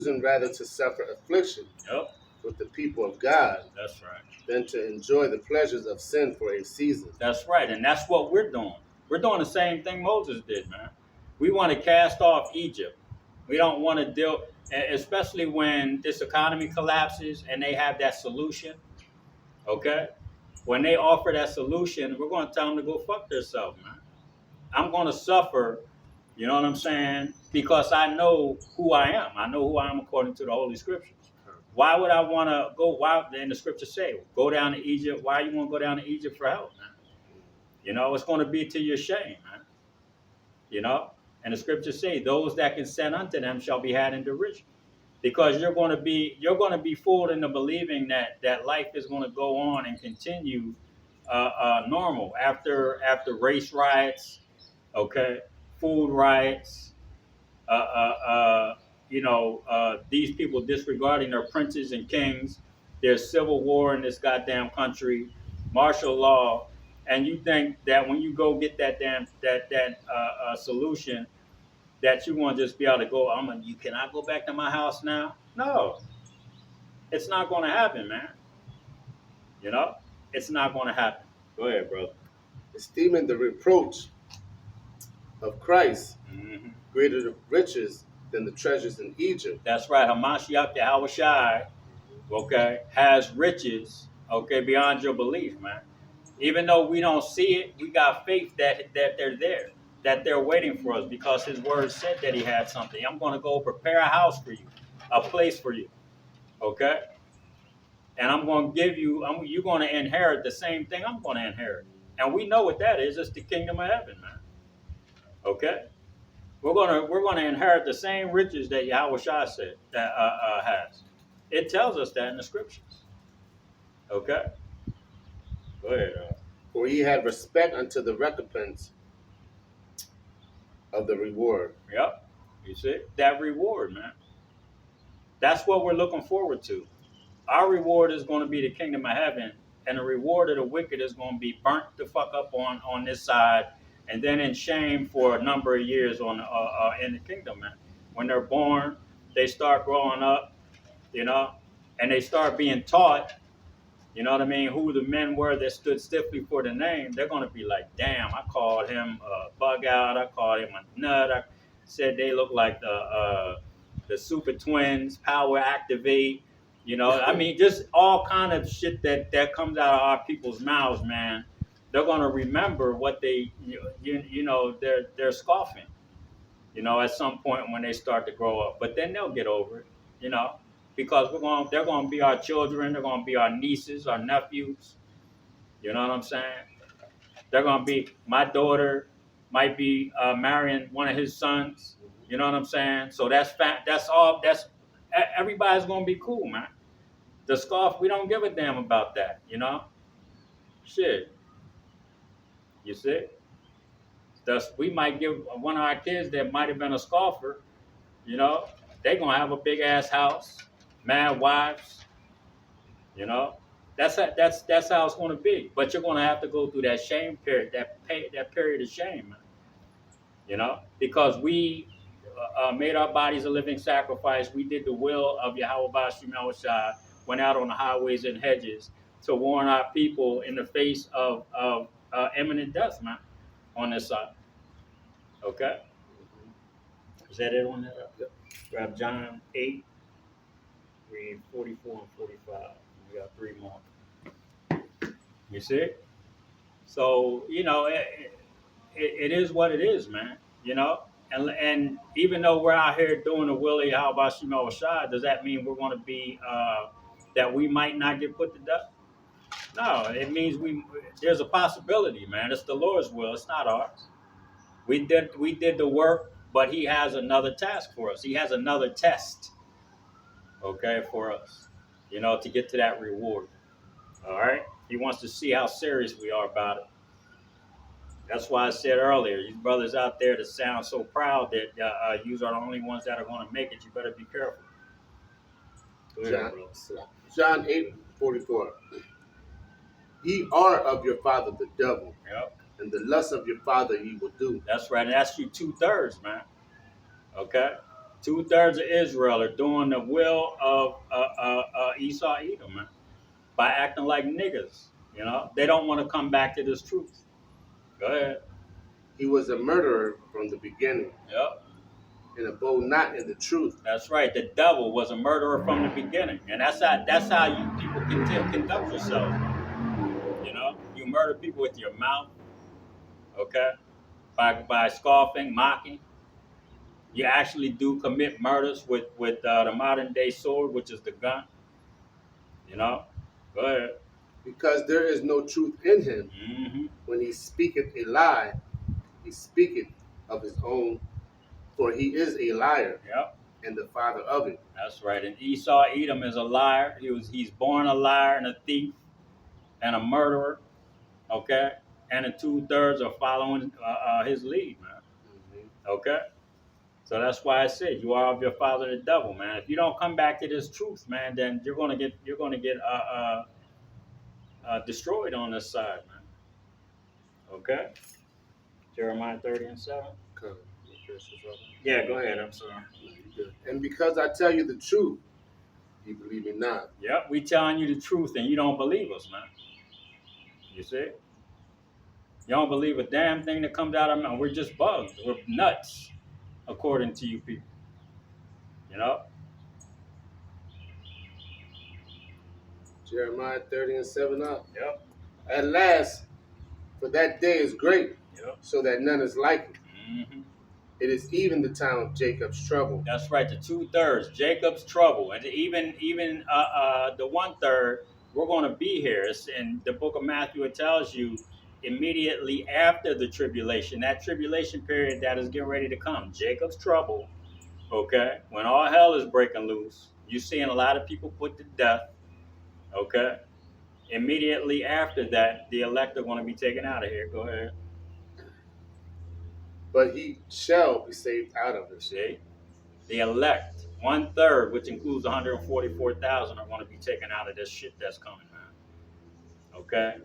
choosing rather to suffer affliction Yep, with the people of God that's right. than to enjoy the pleasures of sin for a season. That's right. And that's what we're doing. We're doing the same thing Moses did, man. We want to cast off Egypt. We don't want to deal, especially when this economy collapses and they have that solution. Okay? When they offer that solution, we're going to tell them to go fuck themselves, man. I'm going to suffer, you know what I'm saying? Because I know who I am. I know who I am according to the Holy Scriptures. Why would I want to go? Why? And the scriptures say, go down to Egypt. Why you want to go down to Egypt for help, man? You know, it's going to be to your shame, man. You know, and the scriptures say, those that can send unto them shall be had in derision, because you're going to be fooled into believing that life is going to go on and continue normal after race riots, okay, food riots, uh, uh, uh, these people disregarding their princes and kings. There's civil war in this goddamn country, martial law, and you think that when you go get that damn that solution, that you want to just be able to go, you cannot go back to my house now? No, it's not going to happen, man. You know, it's not going to happen. Go ahead, brother. Esteeming the reproach of Christ Mm-hmm. greater riches than the treasures in Egypt. That's right. Hamashiach Yahushai, okay, has riches, okay, beyond your belief, man. Even though we don't see it, we got faith that they're there, that they're waiting for us, because his word said that he had something. I'm going to go prepare a house for you, a place for you, okay? And I'm going to give you, you're going to inherit the same thing I'm going to inherit. And we know what that is. It's the kingdom of heaven, man. Okay? We're gonna inherit the same riches that Yahweh Shah said that has. It tells us that in the scriptures. Okay? Go ahead. For he had respect unto the recompense of the reward. Yep. You see? That reward, man. That's what we're looking forward to. Our reward is going to be the kingdom of heaven, and the reward of the wicked is going to be burnt the fuck up on this side, and then in shame for a number of years on in the kingdom, man. When they're born, they start growing up, you know, and they start being taught, you know what I mean, who the men were that stood stiffly for the name. They're going to be like, damn, I called him a bug out, I called him a nut, I said they look like the super twins, power activate, you know, I mean, just all kind of shit that comes out of our people's mouths, man. They're going to remember what they, they're scoffing, you know, at some point when they start to grow up. But then they'll get over it, you know, because they're going to be our children, they're going to be our nieces, our nephews. You know what I'm saying? They're going to be, my daughter might be marrying one of his sons. You know what I'm saying? So that's all. Everybody's going to be cool, man. The scoff, we don't give a damn about that. You know, shit. You see? Thus, we might give one of our kids that might have been a scoffer, you know, they're gonna have a big ass house, mad wives, you know. That's how it's gonna be. But you're gonna have to go through that shame period, that period of shame, man, you know, because we made our bodies a living sacrifice. We did the will of Yahweh Bashim Yahushua, went out on the highways and hedges to warn our people in the face of imminent death, man, on this side. Okay, is that it on that? Yep. Grab John 8. Read 44 and 45. We got three more. You see? So, you know, it is what it is, man. You know? And even though we're out here doing the Willie, how about Shemo Shah, does that mean we're going to be, that we might not get put to death? No, it means there's a possibility, man. It's the Lord's will. It's not ours. We did the work, but he has another task for us. He has another test, okay, for us, you know, to get to that reward. All right. He wants to see how serious we are about it. That's why I said earlier, you brothers out there that sound so proud that you are the only ones that are going to make it, you better be careful. Go ahead, John, bro. John 8:44. Ye are of your father the devil, Yep. and the lust of your father ye will do. That's right. And that's you 2/3, man. Okay. 2/3 of Israel are doing the will of Esau Edom, man, by acting like niggas. You know, they don't want to come back to this truth. Go ahead. He was a murderer from the beginning, Yep, and abode not in the truth. that's right. The devil was a murderer from the beginning, and that's how you people conduct yourselves. You know, you murder people with your mouth, okay, by scoffing, mocking. You actually do commit murders with the modern day sword, which is the gun. You know, go ahead. Because there is no truth in him. Hmm. When he speaketh a lie, he speaketh of his own, for he is a liar Yep, and the father of it. that's right. And Esau Edom is a liar. He's born a liar and a thief and a murderer. Okay, and the 2/3 are following his lead, man. Okay, so that's why I say you are of your father the devil, man. If you don't come back to this truth, man, then you're gonna get destroyed on this side, man. Okay, Jeremiah 30:7. Come. Yeah, go ahead. I'm sorry. And because I tell you the truth, you believe me not. Yep, we telling you the truth and you don't believe us, man. You see? You don't believe a damn thing that comes out of our mouth. We're just bugs. We're nuts, according to you people. You know? Jeremiah 30:7 up. Yep. At last, for that day is great, Yep. so that none is like it. Hmm. It is even the time of Jacob's trouble. That's right. The 2/3, Jacob's trouble, and even the 1/3, we're going to be here. It's in the book of Matthew. It tells you immediately after the tribulation, that tribulation period that is getting ready to come, Jacob's trouble. Okay, when all hell is breaking loose, you're seeing a lot of people put to death. Okay, immediately after that, the elect are going to be taken out of here. Go ahead. But he shall be saved out of it. See, the elect, 1/3, which includes 144,000, are going to be taken out of this shit that's coming, man. Okay,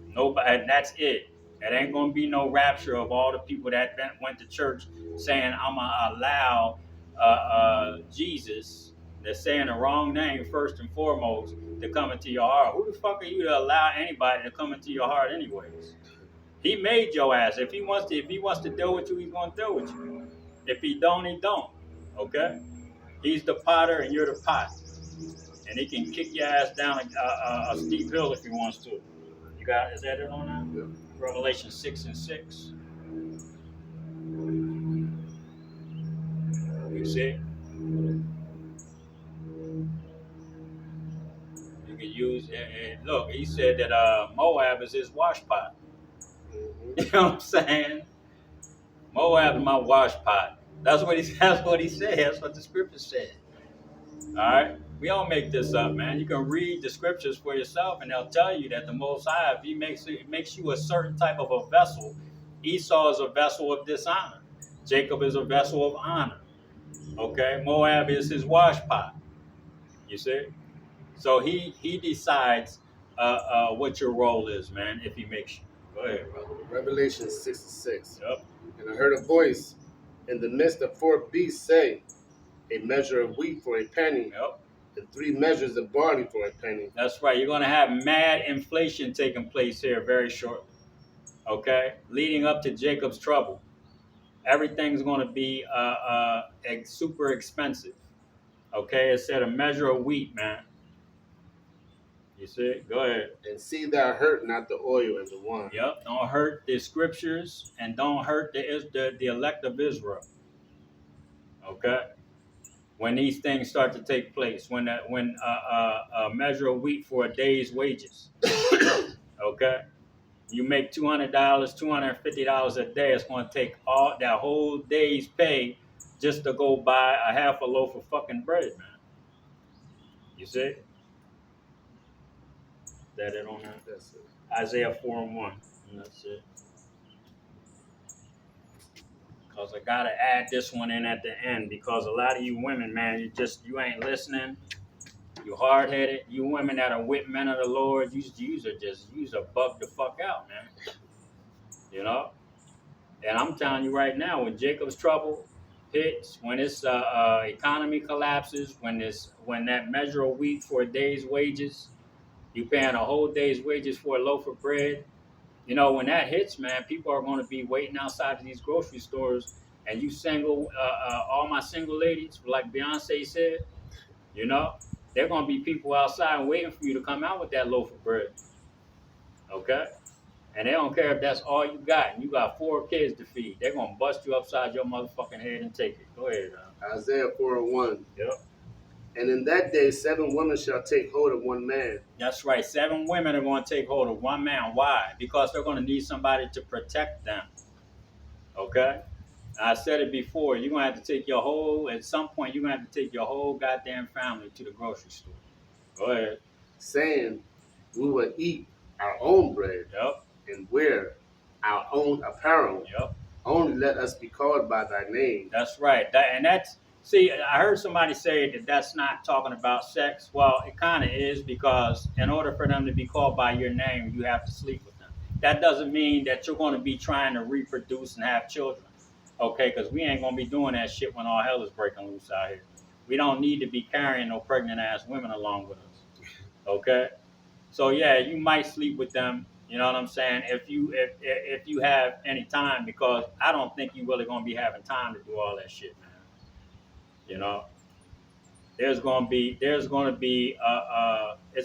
nobody, and that's it. It ain't going to be no rapture of all the people that went to church saying, "I'm gonna allow Jesus." They're saying the wrong name first and foremost to come into your heart. Who the fuck are you to allow anybody to come into your heart, anyways? He made your ass. If he wants to deal with you, he's gonna deal with you. If he don't, he don't. Okay? He's the potter and you're the pot, and he can kick your ass down a steep hill if he wants to. You got? Is that it on that? Yeah. Revelation 6:6. You see? You can use. Look, he said that Moab is his wash pot. You know what I'm saying? Moab is my wash pot. That's what he said. That's what the scripture said. All right? We don't make this up, man. You can read the scriptures for yourself, and they'll tell you that the Most High, if he makes you a certain type of a vessel. Esau is a vessel of dishonor. Jacob is a vessel of honor. Okay? Moab is his wash pot. You see? So he decides what your role is, man, if he makes you. Go ahead, brother. Revelation 6:6. Yep. And I heard a voice in the midst of 4 beasts say, a measure of wheat for a penny, Yep. and 3 measures of barley for a penny. That's right. You're going to have mad inflation taking place here very shortly. Okay? Leading up to Jacob's trouble. Everything's going to be super expensive. Okay? It said a measure of wheat, man. You see? Go ahead. And see thou hurt not the oil and the wine. Yep. Don't hurt the scriptures and don't hurt the elect of Israel. Okay? When these things start to take place, when a measure of wheat for a day's wages, okay, you make $200, $250 a day. It's going to take all that whole day's pay just to go buy a half a loaf of fucking bread, man. You see? That it on that? That's it. Isaiah 4:1. And that's it. Because I gotta add this one in at the end because a lot of you women, man, you ain't listening. You hard-headed. You women that are with men of the Lord, you are bug the fuck out, man. You know? And I'm telling you right now, with Jacob's trouble, hits, when its economy collapses, when that measure of wheat for a day's wages, you paying a whole day's wages for a loaf of bread. You know, when that hits, man, people are going to be waiting outside of these grocery stores. And you single, all my single ladies, like Beyonce said, you know, they're going to be people outside waiting for you to come out with that loaf of bread. Okay? And they don't care if that's all you got and you got 4 kids to feed. They're going to bust you upside your motherfucking head and take it. Go ahead. Isaiah 4:1. Yep. And in that day, 7 women shall take hold of one man. That's right. 7 women are going to take hold of one man. Why? Because they're going to need somebody to protect them. Okay? I said it before. You're going to have to take at some point, you're going to have to take your whole goddamn family to the grocery store. Go ahead. Saying, we will eat our own bread. Yep. And wear our own apparel. Yep. Only let us be called by thy name. That's right. See, I heard somebody say that that's not talking about sex. Well, it kind of is, because in order for them to be called by your name, you have to sleep with them. That doesn't mean that you're going to be trying to reproduce and have children. Okay, because we ain't going to be doing that shit when all hell is breaking loose out here. We don't need to be carrying no pregnant ass women along with us. Okay? So yeah, you might sleep with them, you know what I'm saying, if you have any time, because I don't think you really going to be having time to do all that shit, man. You know, there's going to be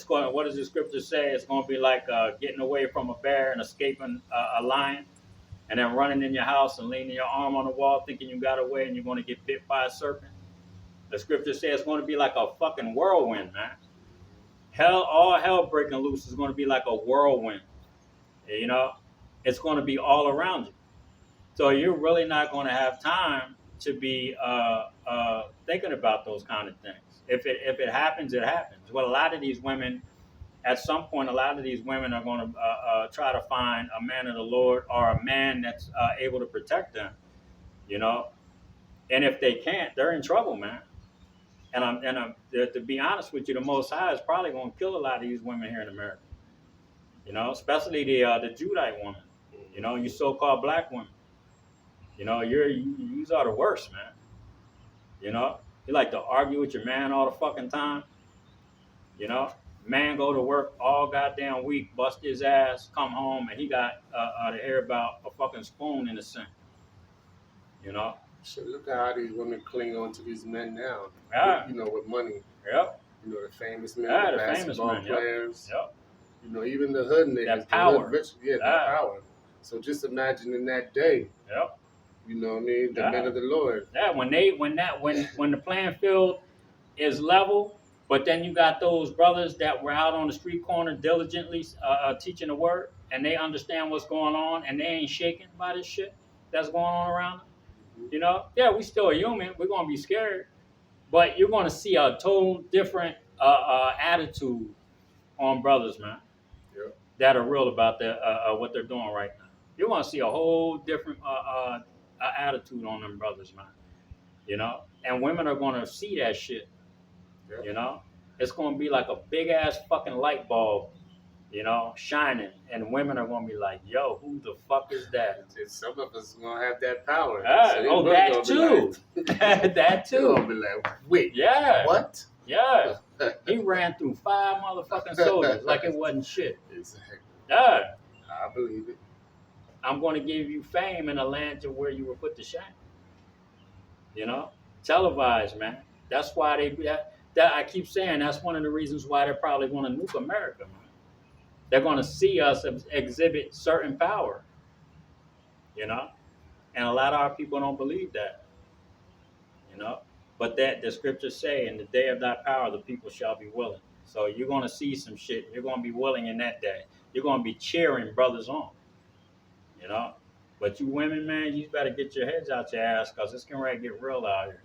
what does the scripture say? It's going to be like getting away from a bear and escaping a lion, and then running in your house and leaning your arm on the wall thinking you got away and you're going to get bit by a serpent. The scripture says it's going to be like a fucking whirlwind, man. All hell breaking loose is going to be like a whirlwind. You know, it's going to be all around you. So you're really not going to have time to be thinking about those kind of things. If it happens, it happens. Well, a lot of these women, at some point, are going to try to find a man of the Lord, or a man that's able to protect them. You know, and if they can't, they're in trouble, man. And to be honest with you, the Most High is probably going to kill a lot of these women here in America. You know, especially the Judite woman. You know, you so-called black women. You know, you are the worst, man. You know, you like to argue with your man all the fucking time. You know, man go to work all goddamn week, bust his ass, come home, and he got to hear about a fucking spoon in the sink. You know. So look at how these women cling on to these men now. Yeah. You know, with money. Yep. You know, the famous men, Yeah, the famous basketball men. players. Yep. You know, even the hood niggas. That power. That power. So just imagine in that day. Yep. You know what I mean? The men of the Lord. Yeah, when the playing field is level, but then you got those brothers that were out on the street corner diligently teaching the word, and they understand what's going on, and they ain't shaken by this shit that's going on around them. Mm-hmm. You know, yeah, we still human. We're gonna be scared, but you're gonna see a total different attitude on brothers, man. Yep. That are real about what they're doing right now. You're gonna see a whole different attitude on them brothers, man. You know, and women are gonna see that shit. Yep. You know, it's gonna be like a big ass fucking light bulb, you know, shining, and women are gonna be like, "Yo, who the fuck is that?" And some of us are gonna have that power. So that too. Like, that too. You're gonna be like, wait, yeah, what? Yeah, he ran through 5 motherfucking soldiers like it wasn't shit. Exactly. Yeah, I believe it. I'm going to give you fame in a land to where you were put to shame. You know, televised, man. That's why that I keep saying that's one of the reasons why they're probably going to nuke America, man. They're going to see us exhibit certain power. You know, and a lot of our people don't believe that. You know, but that the scriptures say, in the day of thy power, the people shall be willing. So you're going to see some shit. You're going to be willing in that day. You're going to be cheering brothers on. You know, but you women, man, you better get your heads out your ass, because it's going to get real out here.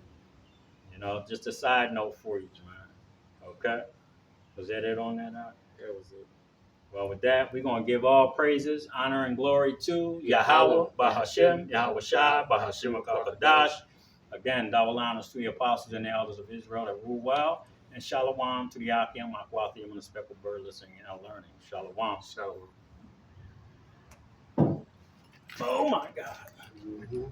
You know, just a side note for you, man. Okay? Was that it on that? That was it. Well, with that, we're going to give all praises, honor, and glory to Yahweh, Bahashem, Yahweh Shai, Bahashem HaKadosh. Again, double honors to the apostles and the elders of Israel that rule well. And shalom to the Akim, Akwathim, and the speckled bird listening and learning. Shalom. Shalom. Oh my God. Mm-hmm.